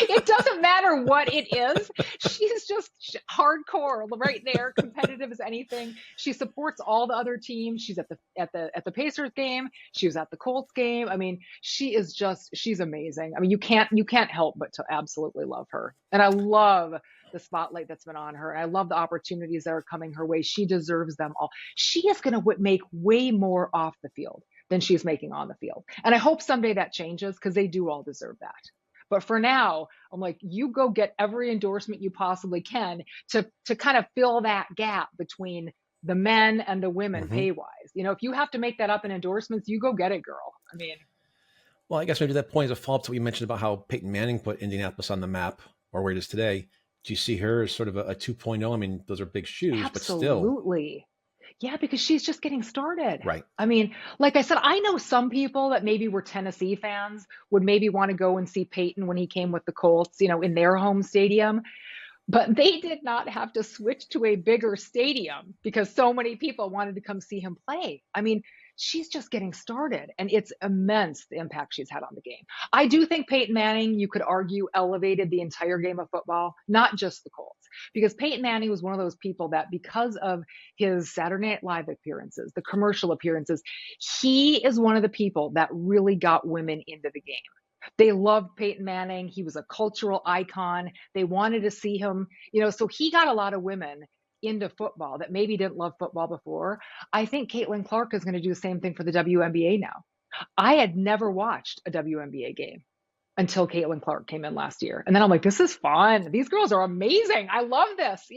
B: It doesn't matter what it is. She's just hardcore right there, competitive as anything. She supports all the other teams. She's at the Pacers game. She was at the Colts game. I mean, she's amazing. I mean, you can't help but to absolutely love her. And I love the spotlight that's been on her. And I love the opportunities that are coming her way. She deserves them all. She is going to make way more off the field than she's making on the field. And I hope someday that changes because they do all deserve that. But for now, I'm like, you go get every endorsement you possibly can to kind of fill that gap between the men and the women pay-wise. If you have to make that up in endorsements, you go get it, girl. I mean.
A: Well, I guess maybe that point is a follow-up to what you mentioned about how Peyton Manning put Indianapolis on the map or where it is today. Do you see her as sort of a 2.0? I mean, those are big shoes, but still.
B: Absolutely. Yeah, because she's just getting started.
A: Right.
B: I mean, like I said, I know some people that maybe were Tennessee fans would maybe want to go and see Peyton when he came with the Colts, in their home stadium. But they did not have to switch to a bigger stadium because so many people wanted to come see him play. I mean, she's just getting started, and it's immense the impact she's had on the game. I do think Peyton Manning, you could argue, elevated the entire game of football, not just the Colts, because Peyton Manning was one of those people that because of his Saturday Night Live appearances, the commercial appearances, he is one of the people that really got women into the game. They loved Peyton Manning. He was a cultural icon. They wanted to see him, so he got a lot of women into football that maybe didn't love football before. I think Caitlin Clark is going to do the same thing for the WNBA now. I had never watched a WNBA game until Caitlin Clark came in last year. And then I'm like, this is fun. These girls are amazing. I love this,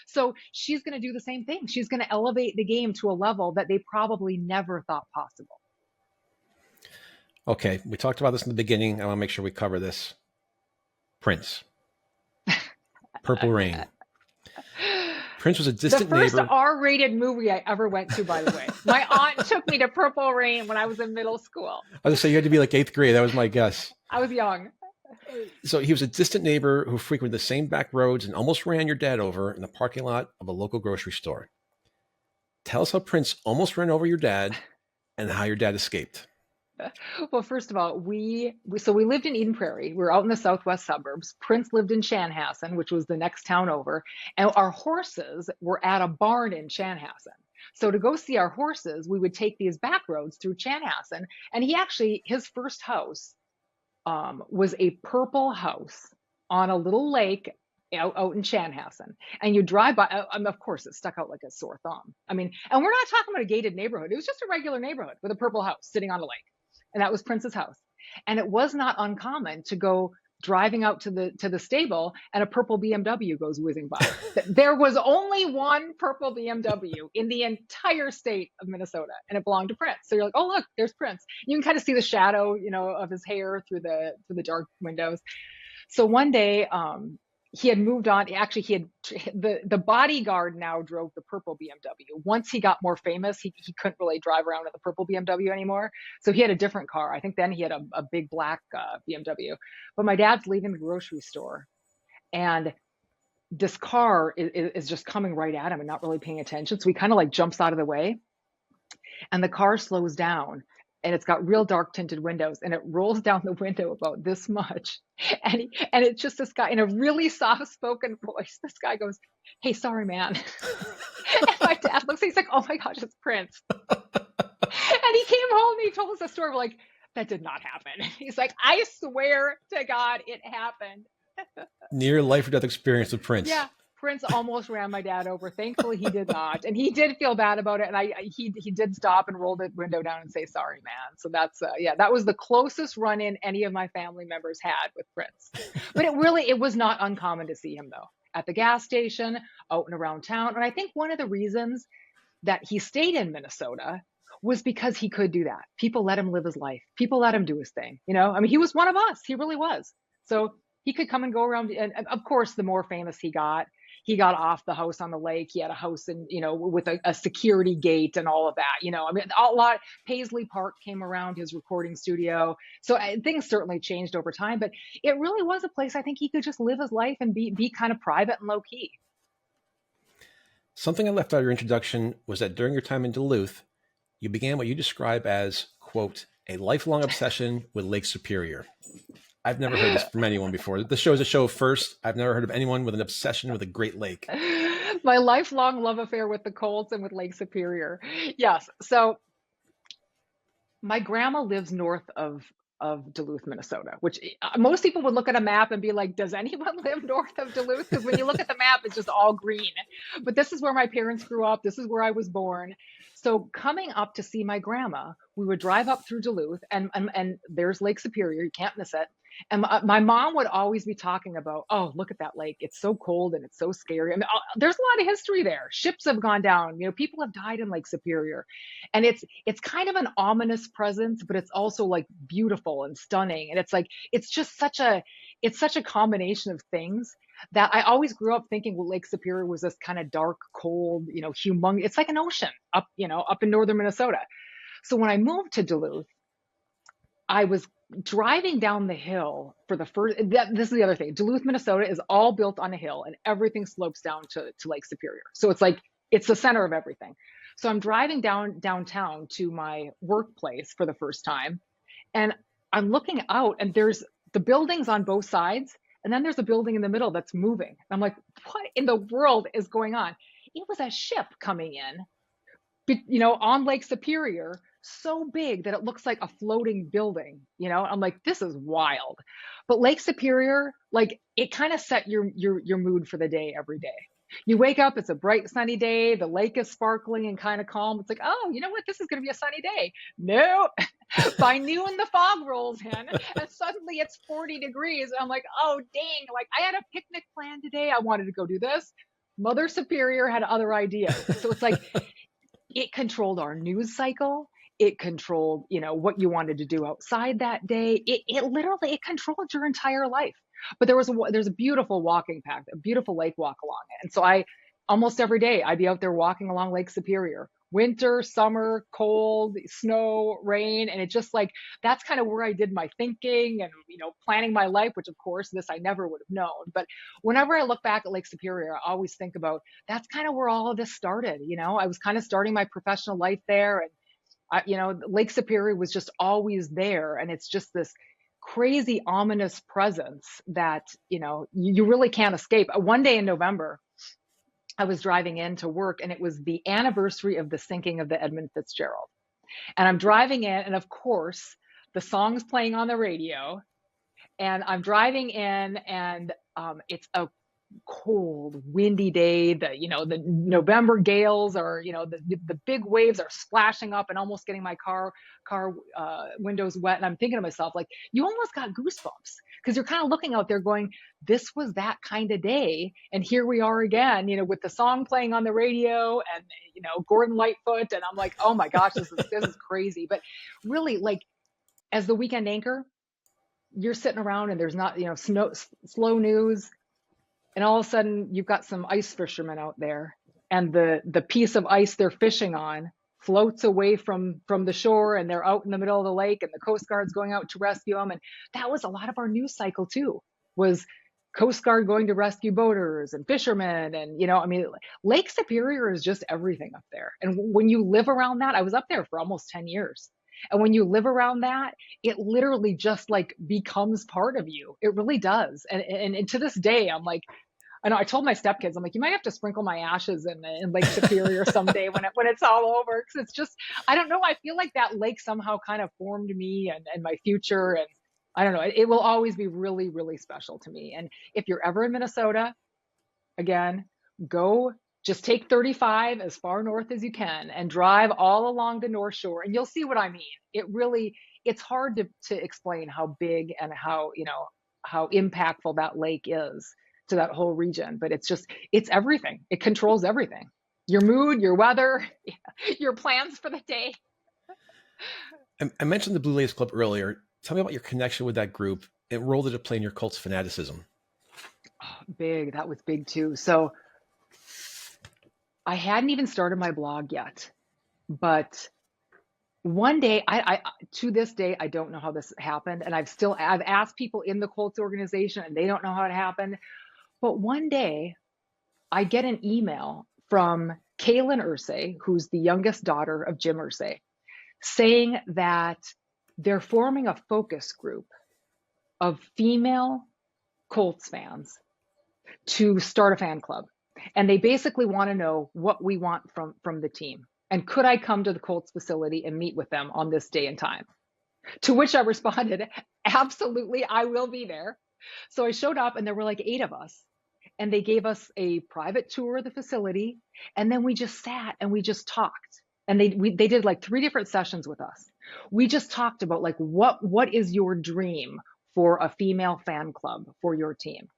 B: So she's going to do the same thing. She's going to elevate the game to a level that they probably never thought possible.
A: Okay, we talked about this in the beginning. I want to make sure we cover this. Prince. Purple Rain. Prince was a distant neighbor.
B: The first R-rated movie I ever went to, by the way. My aunt took me to Purple Rain when I was in middle school.
A: I was going to say, you had to be like 8th grade. That was my guess.
B: I was young.
A: So he was a distant neighbor who frequented the same back roads and almost ran your dad over in the parking lot of a local grocery store. Tell us how Prince almost ran over your dad and how your dad escaped.
B: Well, first of all, we lived in Eden Prairie. We're out in the southwest suburbs. Prince lived in Chanhassen, which was the next town over. And our horses were at a barn in Chanhassen. So to go see our horses, we would take these back roads through Chanhassen. And his first house was a purple house on a little lake out in Chanhassen. And you drive by, of course, it stuck out like a sore thumb. I mean, and we're not talking about a gated neighborhood. It was just a regular neighborhood with a purple house sitting on a lake. And that was Prince's house. And it was not uncommon to go driving out to the stable, and a purple BMW goes whizzing by. There was only one purple BMW in the entire state of Minnesota, and it belonged to Prince. So you're like, oh look, there's Prince. You can kind of see the shadow, of his hair through the dark windows. So one day, he had moved on. Actually, the bodyguard now drove the purple BMW. Once he got more famous, he couldn't really drive around in the purple BMW anymore. So he had a different car. I think then he had a big black BMW. But my dad's leaving the grocery store, and this car is just coming right at him and not really paying attention. So he kind of like jumps out of the way, and the car slows down, and it's got real dark tinted windows, and it rolls down the window about this much. And it's just this guy in a really soft spoken voice. This guy goes, "Hey, sorry, man." And my dad looks, he's like, "Oh my gosh, it's Prince." And he came home and he told us the story. We're like, "That did not happen." He's like, "I swear to God, it happened."
A: Near life or death experience with Prince.
B: Yeah. Prince almost ran my dad over. Thankfully, he did not, and he did feel bad about it. And he did stop and roll the window down and say, "Sorry, man." So that's that was the closest run-in any of my family members had with Prince. But it was not uncommon to see him though at the gas station, out and around town. And I think one of the reasons that he stayed in Minnesota was because he could do that. People let him live his life. People let him do his thing. I mean, he was one of us. He really was. So he could come and go around. And of course, the more famous he got off the house on the lake. He had a house in, with a security gate and all of that. I mean, Paisley Park came around his recording studio. So things certainly changed over time, but it really was a place I think he could just live his life and be kind of private and low key.
A: Something I left out of your introduction was that during your time in Duluth, you began what you describe as, quote, a lifelong obsession with Lake Superior. I've never heard this from anyone before. This show is a show first. I've never heard of anyone with an obsession with a Great Lake.
B: My lifelong love affair with the Colts and with Lake Superior. Yes. So my grandma lives north of Duluth, Minnesota, which most people would look at a map and be like, does anyone live north of Duluth? Because when you look at the map, it's just all green. But this is where my parents grew up. This is where I was born. So coming up to see my grandma, we would drive up through Duluth, and there's Lake Superior. You can't miss it. And my mom would always be talking about, oh, look at that lake. It's so cold and it's so scary. I mean, there's a lot of history there. Ships have gone down. People have died in Lake Superior. And it's kind of an ominous presence, but it's also like beautiful and stunning. And it's like, it's such a combination of things that I always grew up thinking, well, Lake Superior was this kind of dark, cold, humongous. It's like an ocean up in northern Minnesota. So when I moved to Duluth, I was driving down the hill for the first. This is the other thing. Duluth, Minnesota is all built on a hill, and everything slopes down to Lake Superior. So it's like it's the center of everything. So I'm driving downtown to my workplace for the first time, and I'm looking out, and there's the buildings on both sides, and then there's a building in the middle that's moving. I'm like, what in the world is going on? It was a ship coming in, on Lake Superior, so big that it looks like a floating building. I'm like, this is wild. But Lake Superior, like, it kind of set your mood for the day every day. You wake up, it's a bright sunny day, the lake is sparkling and kind of calm. It's like, oh, you know what, this is going to be a sunny day. No. By noon the fog rolls in, and suddenly it's 40 degrees. I'm like, oh dang, like I had a picnic plan today, I wanted to go do this. Mother Superior had other ideas. So it's like it controlled our news cycle. It controlled, what you wanted to do outside that day. It literally controlled your entire life. But there's a beautiful walking path, a beautiful lake walk along it. And so almost every day I'd be out there walking along Lake Superior, winter, summer, cold, snow, rain. And it just like, that's kind of where I did my thinking and, planning my life, which of course this I never would have known. But whenever I look back at Lake Superior, I always think about that's kind of where all of this started. I was kind of starting my professional life there, and Lake Superior was just always there. And it's just this crazy, ominous presence that, you really can't escape. One day in November, I was driving in to work, and it was the anniversary of the sinking of the Edmund Fitzgerald. And I'm driving in, and of course, the song's playing on the radio. And I'm driving in, and it's a cold, windy day. The November gales are, the big waves are splashing up and almost getting my car windows wet. And I'm thinking to myself, like, you almost got goosebumps because you're kind of looking out there going, this was that kind of day. And here we are again, with the song playing on the radio and, Gordon Lightfoot. And I'm like, oh my gosh, this is crazy. But really, like, as the weekend anchor, you're sitting around and there's not, slow news. And all of a sudden you've got some ice fishermen out there, and the piece of ice they're fishing on floats away from the shore, and they're out in the middle of the lake, and the Coast Guard's going out to rescue them. And that was a lot of our news cycle too, was Coast Guard going to rescue boaters and fishermen. And, Lake Superior is just everything up there. And when you live around that, I was up there for almost 10 years. And when you live around that, it literally just like becomes part of you. It really does. And to this day, I'm like, I know I told my stepkids, I'm like, you might have to sprinkle my ashes in Lake Superior someday when it's all over. Cause it's just, I don't know. I feel like that lake somehow kind of formed me and my future. And I don't know, it will always be really, really special to me. And if you're ever in Minnesota, again, just take 35 as far north as you can and drive all along the North Shore, and you'll see what I mean. It's hard to explain how big and how impactful that lake is to that whole region. But it's everything. It controls everything. Your mood, your weather, your plans for the day.
A: I mentioned the Blue Ladies Club earlier. Tell me about your connection with that group and role did it play in your Colts fanaticism?
B: Oh, big. That was big too. So I hadn't even started my blog yet, but one day, to this day, I don't know how this happened. And I've asked people in the Colts organization and they don't know how it happened. But one day I get an email from Kaylin Irsay, who's the youngest daughter of Jim Irsay, saying that they're forming a focus group of female Colts fans to start a fan club. And they basically want to know what we want from the team. And could I come to the Colts facility and meet with them on this day and time? To which I responded, absolutely, I will be there. So I showed up and there were like 8 of us. And they gave us a private tour of the facility. And then we just sat and we just talked. And they did like 3 different sessions with us. We just talked about like, what is your dream for a female fan club for your team?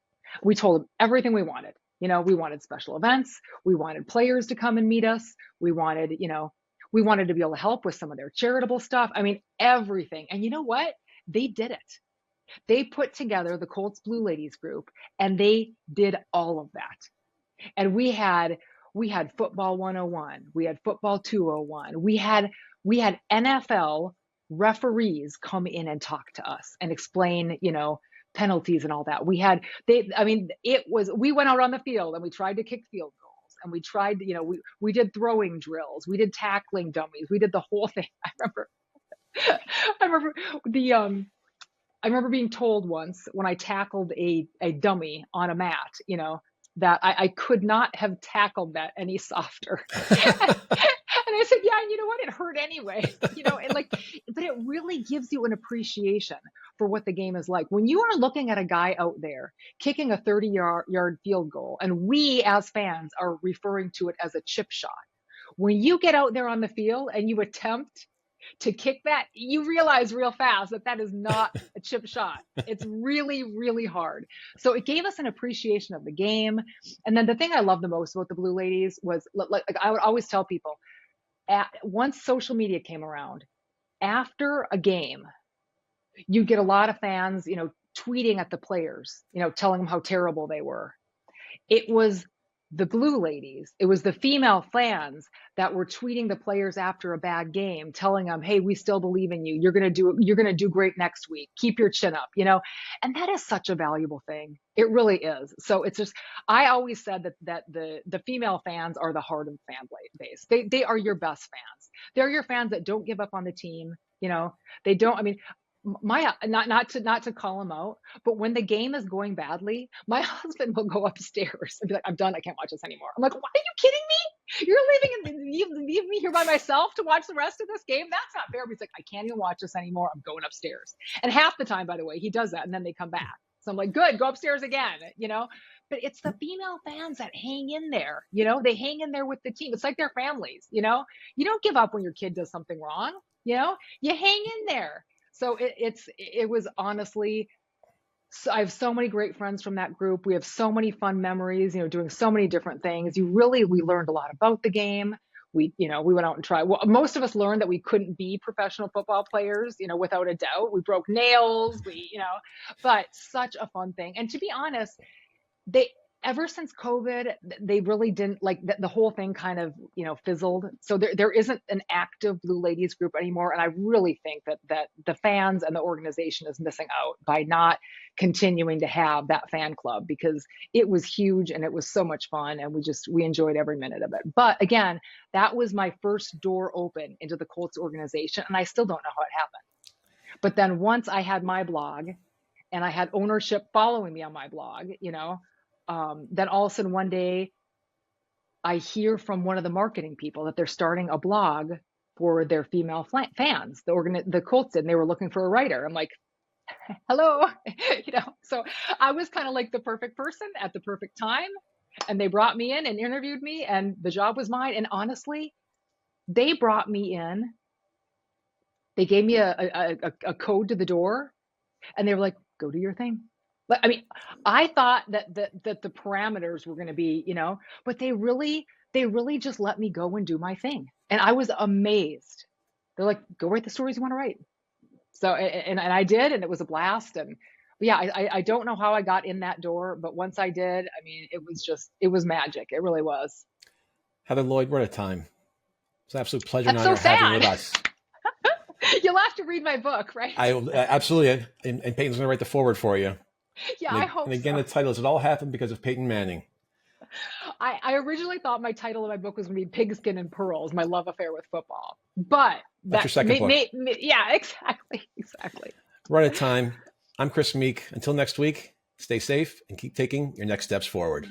B: We told them everything we wanted. We wanted special events. We wanted players to come and meet us. We wanted to be able to help with some of their charitable stuff. I mean, everything. And you know what? They did it. They put together the Colts Blue Ladies group and they did all of that. And we had football 101. We had football 201. We had NFL referees come in and talk to us and explain, penalties and all that. We went out on the field and we tried to kick field goals and we tried, we did throwing drills. We did tackling dummies. We did the whole thing. I remember being told once when I tackled a dummy on a mat, that I could not have tackled that any softer. And I said, yeah, and you know what? It hurt anyway, but it really gives you an appreciation for what the game is like. When you are looking at a guy out there kicking a 30-yard field goal, and we as fans are referring to it as a chip shot. When you get out there on the field and you attempt to kick that, you realize real fast that is not a chip shot. It's really, really hard. So it gave us an appreciation of the game. And then the thing I love the most about the Blue Ladies was, like I would always tell people, once social media came around, after a game, you get a lot of fans, tweeting at the players, telling them how terrible they were. It was the Blue Ladies, it was the female fans that were tweeting the players after a bad game, telling them, hey, we still believe in you. You're going to do great next week. Keep your chin up, and that is such a valuable thing. It really is. So it's just, I always said that the female fans are the heart of the fan base. They are your best fans. They're your fans that don't give up on the team. They don't, not to call him out, but when the game is going badly, my husband will go upstairs and be like, I'm done. I can't watch this anymore. I'm like, what, are you kidding me? You leave me here by myself to watch the rest of this game? That's not fair. But he's like, I can't even watch this anymore. I'm going upstairs. And half the time, by the way, he does that and then they come back. So I'm like, good, go upstairs again, but it's the female fans that hang in there. They hang in there with the team. It's like their families. You don't give up when your kid does something wrong. You hang in there. So it was honestly, so I have so many great friends from that group. We have so many fun memories, doing so many different things. We learned a lot about the game. We went out and tried. Well, most of us learned that we couldn't be professional football players, without a doubt. We broke nails, but such a fun thing. And to be honest, they ever since COVID, they really didn't like the whole thing kind of, fizzled. So there isn't an active Blue Ladies group anymore. And I really think that the fans and the organization is missing out by not continuing to have that fan club, because it was huge and it was so much fun. And we enjoyed every minute of it. But again, that was my first door open into the Colts organization. And I still don't know how it happened. But then once I had my blog and I had ownership following me on my blog, then all of a sudden one day I hear from one of the marketing people that they're starting a blog for their female fans. The Colts did, and they were looking for a writer. I'm like, hello, so I was kind of like the perfect person at the perfect time. And they brought me in and interviewed me, and the job was mine. And honestly, they brought me in. They gave me a code to the door, and they were like, go do your thing. But I mean, I thought that the parameters were going to be, but they really just let me go and do my thing. And I was amazed. They're like, go write the stories you want to write. So, and I did, and it was a blast. And yeah, I don't know how I got in that door, but once I did, I mean, it was magic. It really was.
A: Heather Lloyd, we're out of time. It's an absolute pleasure and
B: That's
A: honor
B: so
A: having you
B: sad.
A: with us.
B: You'll have to read my book, right?
A: Absolutely. And Peyton's going to write the foreword for you.
B: Yeah, I hope
A: so. And again, the title is It All Happened Because of Peyton Manning.
B: I originally thought my title of my book was going to be Pigskin and Pearls, My Love Affair with Football. But
A: that's your second book.
B: Yeah, exactly.
A: We're out of time. I'm Chris Meek. Until next week, stay safe and keep taking your next steps forward.